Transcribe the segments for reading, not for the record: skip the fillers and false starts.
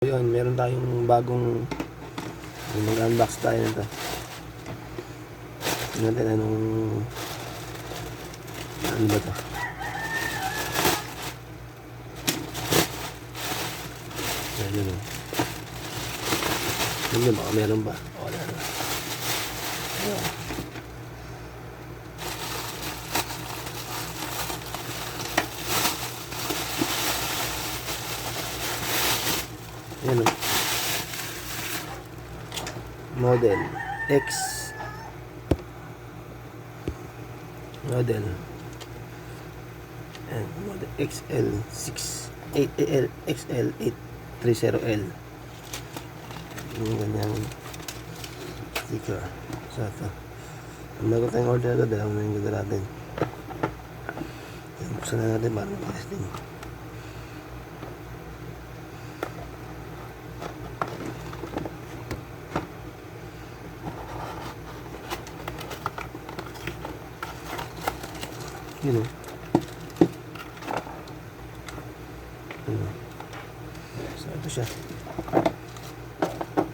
Yun, meron tayong bagong mag-unbox tayo nito. Tingnan natin ano ba to? Ayan yun. Tingnan baka meron ba? Wala na. Ayan. Ayan o. Model X. Model and model XL68L XL830L. Yung ganyang sticker. So ito, ang bago tayong order agad, alam na yung ganda natin. Buksan na natin para mag-testing. Yun o. So ito siya.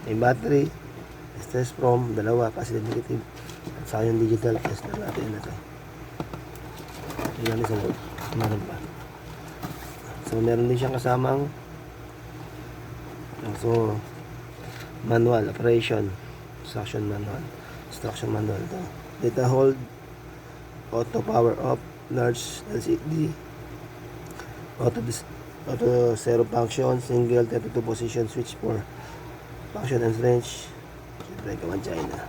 May battery, stress from, dalawa, positive negative, at saka yung digital test na natin na ito. Tingnan sa loob. Meron pa. So meron din siyang kasamang manual, operation, instruction manual ito. Data hold, auto power off, large LCD, auto zero function, single 32 position switch for function and range. Siyempre kawan China.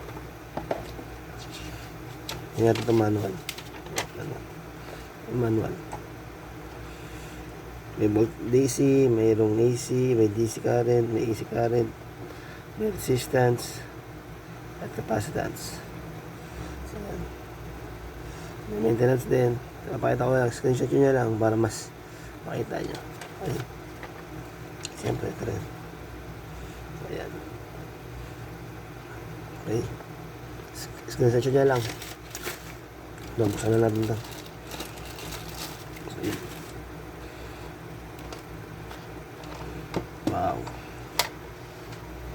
Tingnan ito manual. Manual. May volt DC, mayroong AC, may DC current, may AC current, may resistance at capacitance. So, may maintenance din. Napakita ko lang, screenshot nyo lang para mas makita nyo. Ayun. Siyempre ito rin. So, ayan. Okay. Screenshot nyo lang. Buksan na natin ito. So, yun. Wow.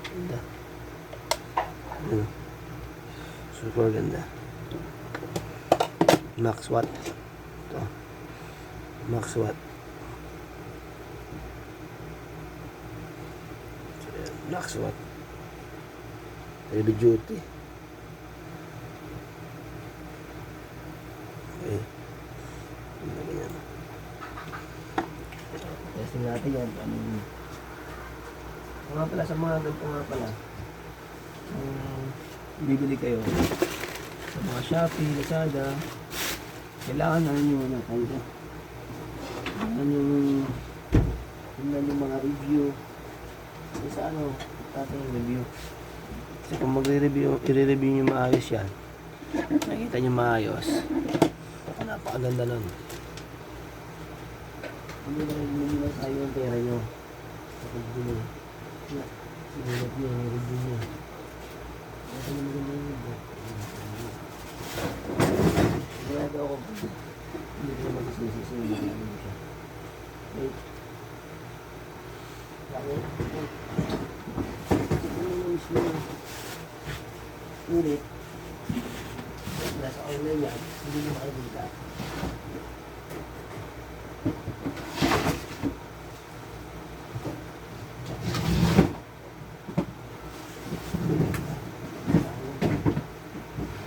Ganda. Ayun. Super ganda. Max watt. Ito. Max watt. So, yan. Max watt. Heavy duty. Okay. Ganyan. Testing natin yan. Nga pala sa mga ganito nga pala. Bibili kayo sa mga Shopee, Lazada. Kailangan na yung yung mga review. Kasi sa ating review. Kasi kung i-review nyo maayos yan, nakikita nyo maayos. Napakaganda nun. Hindi na tayo ang pera nyo. Kapag gulo. Sinulat nyo, review nyo. Ito na maganda yung review. Kaya daw ako hindi ko magsisisi yung mga ano siya. Wait. Bakit? Ano yung isyo? Ngunit nasa online yan, hindi mo makikita.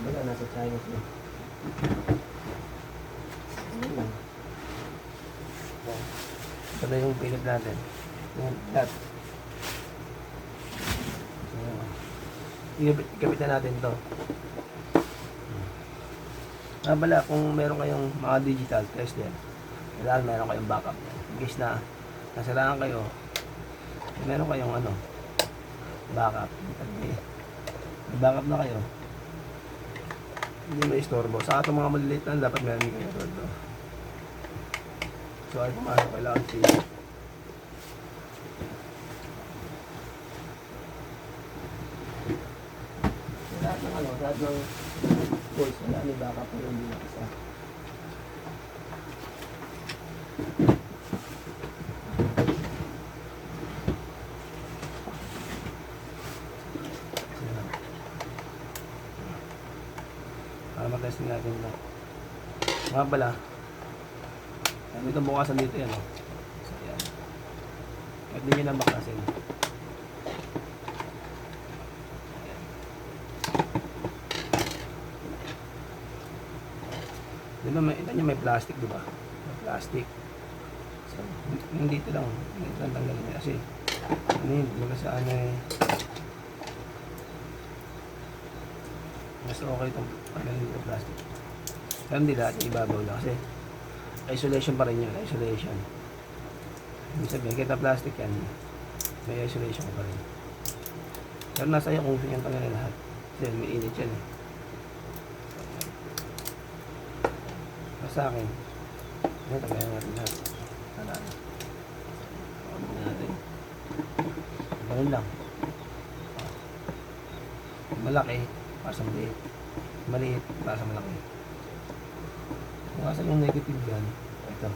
Baga nasa China siya. Ito na yung pinag natin. That. Ikapitan natin to. Bala, kung meron kayong mga digital test din, kailangan meron kayong backup. In case na nasiraan kayo, meron kayong backup. May backup na kayo. Hindi may istorbo. Sa itong mga maliliit lang, dapat meron kayo ito. So ay pumasok, kailangan lahat ng voice, wala may backup pero hindi na isa. matesting natin ito. Mga pala, ito bukasan dito yan. So, yan. At hindi nyo na bakasin. Diba, ito nyo may plastic, diba? May plastic. So, hindi dito lang. Hindi ito lang tanggalin. Kasi, ano yun, baga sa ano eh. Mas okay itong tanggalin ito plastic. Pero hindi lahat yung ibabaw lang. Kasi, isolation pa rin yun. Isolation. Ibig sabihin, kita plastic yan. May isolation pa rin. Pero nasa iyo kung gusto nyo tanggalin lahat. Kasi may init yan eh. Sa akin, ngayon tagayan natin lahat. Alala. Pagkain natin. Ganun lang. Malaki, para sa maliit. Maliit, para sa malaki. Kung asan yung negative yan, ito.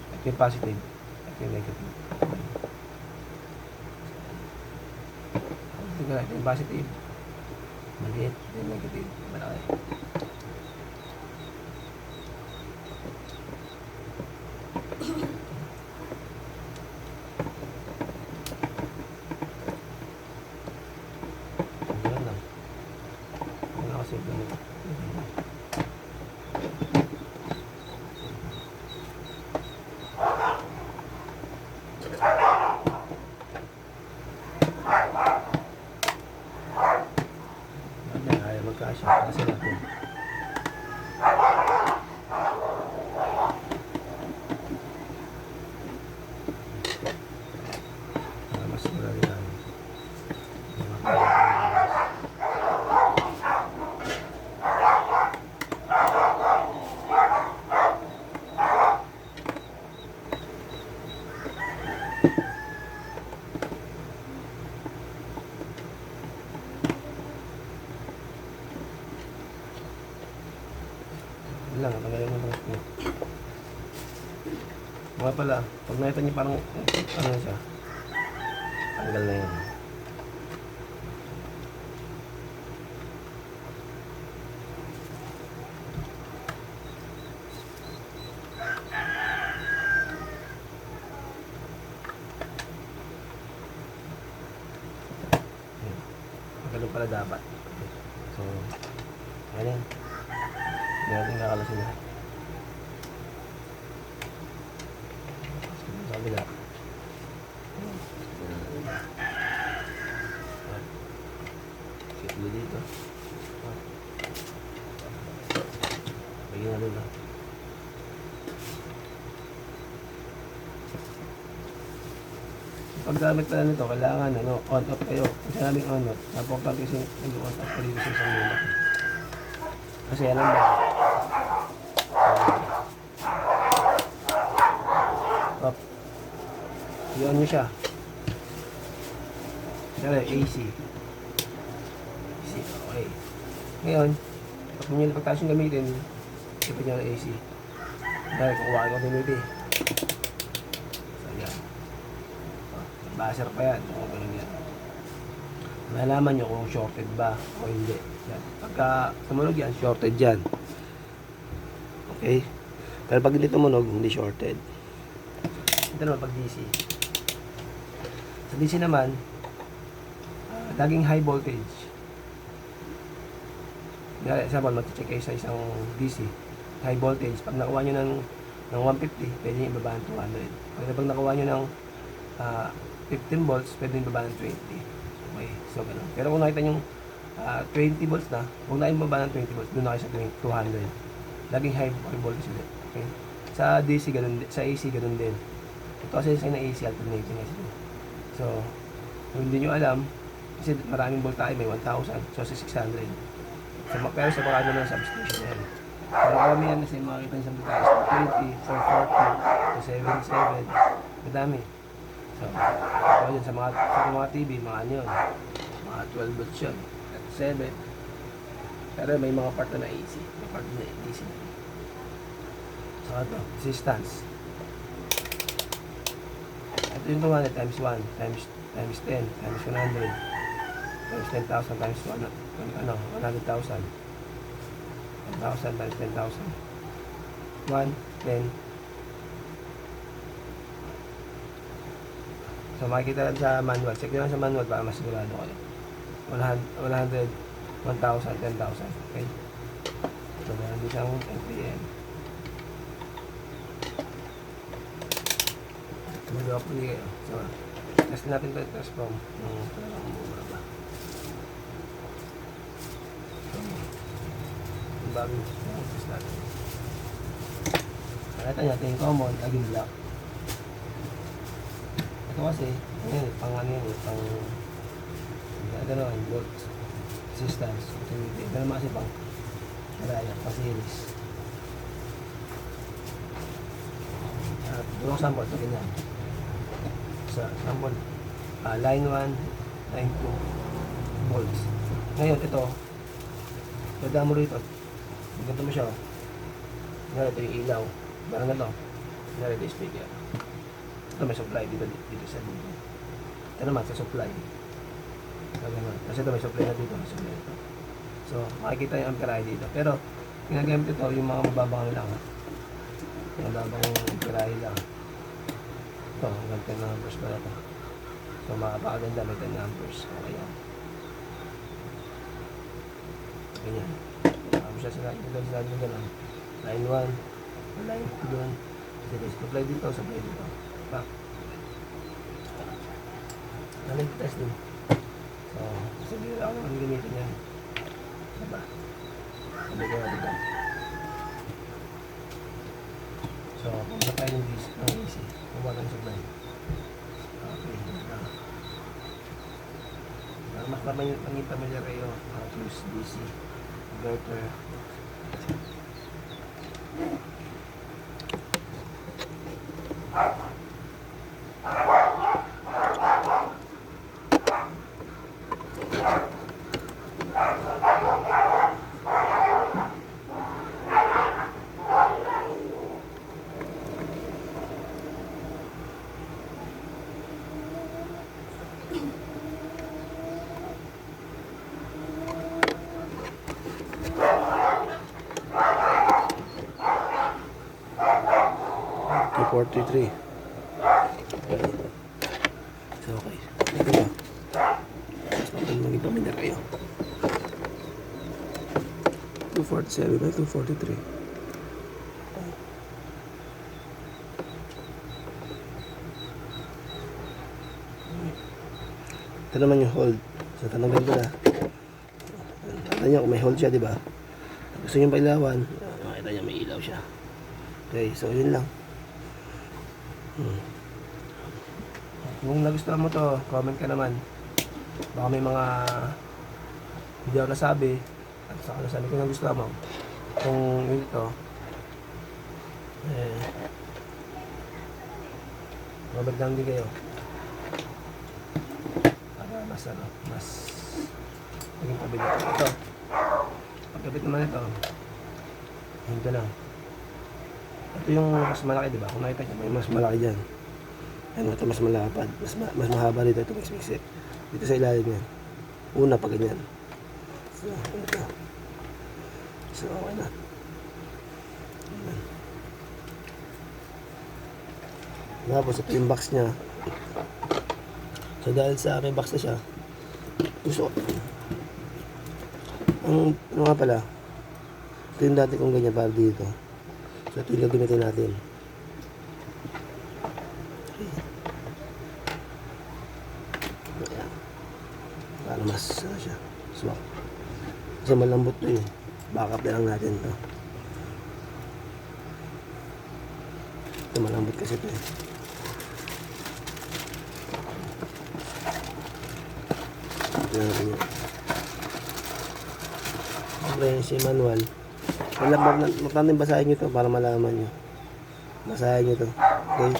Ito yung positive. Ito yung negative. Ito yung positive. Maliit, ito yung negative. Malaki. Magkasya kasi natin. Mas marami namin. Lang, tagayin mo lang. Mga pala, pag nakita niyo parang ano siya, tanggal na yan. Ganun pala dapat. So, ayan. Hindi natin kakalasin na. Sa kabila. Siklo dito. Bigyan na doon. Paggamit pala nito, kailangan on-off kayo. Kung sinabing on-off, napokal kasi nag-on-off ka dito sa isang nila. Kasi alam ba? Off. I-on nyo siya. Kaya AC. AC, okay. Ngayon, pag tayo siyang gamitin, ipin nyo ng AC. Dahil kukuha ko din ito eh. So, yan. Buzzer pa yan. O, ganun yan. Malaman nyo kung shorted ba o hindi. Yan. Pagka tumunog yan, shorted yan. Okay? Pero pag hindi tumunog, hindi shorted. Ito naman pag DC. Sa DC naman, laging high voltage. Example, mag-check kayo sa isang DC. High voltage. Pag nakuha nyo ng 150, pwede nyo ibaba ng 200. Pag nakuha nyo ng 15 volts, pwede nyo ibaba ng 20. Okay, so gano'n. Pero kung nakita nyo 20 volts na, huwag na yung baba ng 20 volts, doon na kayo sa 200. Laging high voltage ulit. Okay? Sa DC, ganun, sa AC, ganun din. Ito kasi sa AC, alternating AC. So, kung hindi nyo alam, kasi maraming voltahe, may 1,000, so sa 600. So, pero sa mga ng substation yan. Pero kami yan kasi makikita nyo sa voltahe, sa 20, 440, sa 77, madami. So, yun, sa mga TV, mga ano yun, mga 12 volts yun, at 7. Pero may mga part na AC, may part na DC. So, ito, resistance. Ito yung 200 times 1, times 10, times 100, times 10,000, times 100,000. 10,000 times 10,000. 1, 10. So makikita lang sa manual. Check nyo lang sa manual para mas sigurado kayo. 100, 1,000, 10,000. Okay? So meron din siyang MPM. Magawa po niya kayo. So, test natin ito. Test from bagong test natin. Nakita natin yung common, laging black. Ito kasi, ngayon, pang ano yun, pang gano'n, volt resistance. Ito naman kasi pang karaya, pang series. At doon sample, ito ganyan. Sa sample, line 1, line 2 volts. Ngayon, ito, pagdaan mo rito, ganito mo siya, ngayon ito yung ilaw, parang ganito, ngayon ito yung speaker. Ito may supply dito sa dito. Ito naman sa supply. Kasi ito may supply na dito, may supply dito. So, makikita yung amperahe dito. Pero, ginagamit ito yung mga mababang lang. Mababang amperahe lang. Ito, hanggang 10 amperes pala ito. So, makapakaganda may 10 amperes. Okay yan. Ganyan. Tapos siya sila, ito sila yung gano'n. Line 1, line 2 doon. Supply dito, supply dito. Back. Namin test din. So, sabihin ako naman gamitin yan. Diba? Sabi ko natin yan. So, kung tayo ng DC, kumuha tayo supply. Okay. Mas maging familiar kayo. Use DC. Inverter. $43. So, okay. Ito ba? So, maging pamilyar kayo. 247 by 243. Ito naman yung hold. So, tanongin ko na. Nakita nyo kung may hold siya, di ba? Gusto nyo pailawan, makita nyo may ilaw siya. Okay, so yun lang. Kung nagustuhan mo to, comment ka naman. Baka may mga hindi ako nasabi at saka nasabi ko nagustuhan mo. Kung yun ito, comment lang din kayo para mas mas maging pabilis. Ito, pagkabit naman ito, ito lang. Ito yung mas malaki, diba? Kung nakita nyo, may mas malaki dyan. Ano, ito mas malapad. Mas mahaba dito. Ito mas mixit. Dito sa ilalim yan. Una pa ganyan. So, ito. So, okay na. Ayan. Tapos, ito yung box niya. So, dahil sa may box na siya, gusto ko. Ano nga pala, ito yung dati kong ganyan para dito. So, ito yung gamitin natin. Ayan. Para mas, ano siya, swak. Kasi malambot to eh. Backup na lang natin to. Ito malambot kasi to eh. Ito na natin yun. Siyempre, si manual. Magtandang basahin nyo to para malaman nyo. Basahin nyo to. Okay?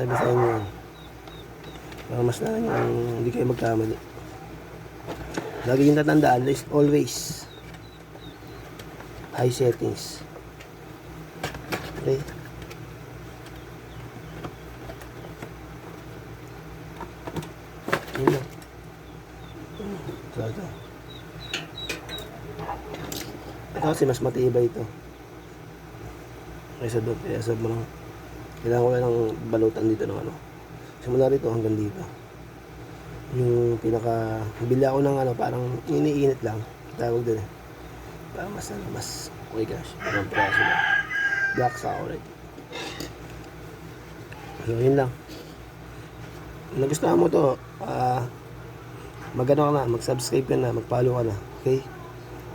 Basahin nyo yan. Para mas na yung hindi kayo magkamali. Lagi yung tatandaan, always high settings. Okay? Yun lang. So, ito. Ito kasi mas matibay ito. Kaysa doon, kaya sabi mo lang, kailangan ko lang ng balutan dito ng ano. Simula rito hanggang dito. Yung pinaka, bili ako ng ano, parang iniinit lang. Tawag din eh. Para mas, ano, mas, okay gosh, parang praso na. Black sour. So, yun lang. Kung nagustuhan mo to, mag-ano ka na, mag-subscribe ka na, mag-follow ka na. Okay?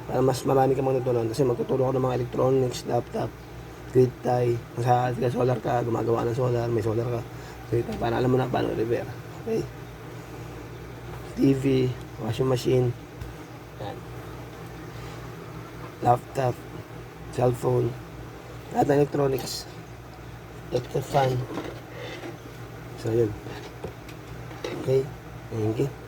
Para mas marami ka matutulungan. Kasi magtuturo ako ng mga electronics, laptop, grid tie. Kung sa solar ka, gumagawa ng solar, may solar ka. Grid tie, para alam mo na paano repair. Okay? TV, washing machine, yan. Laptop, cellphone, lahat ng electronics. Electric fan. So, yun. Okay? Thank you.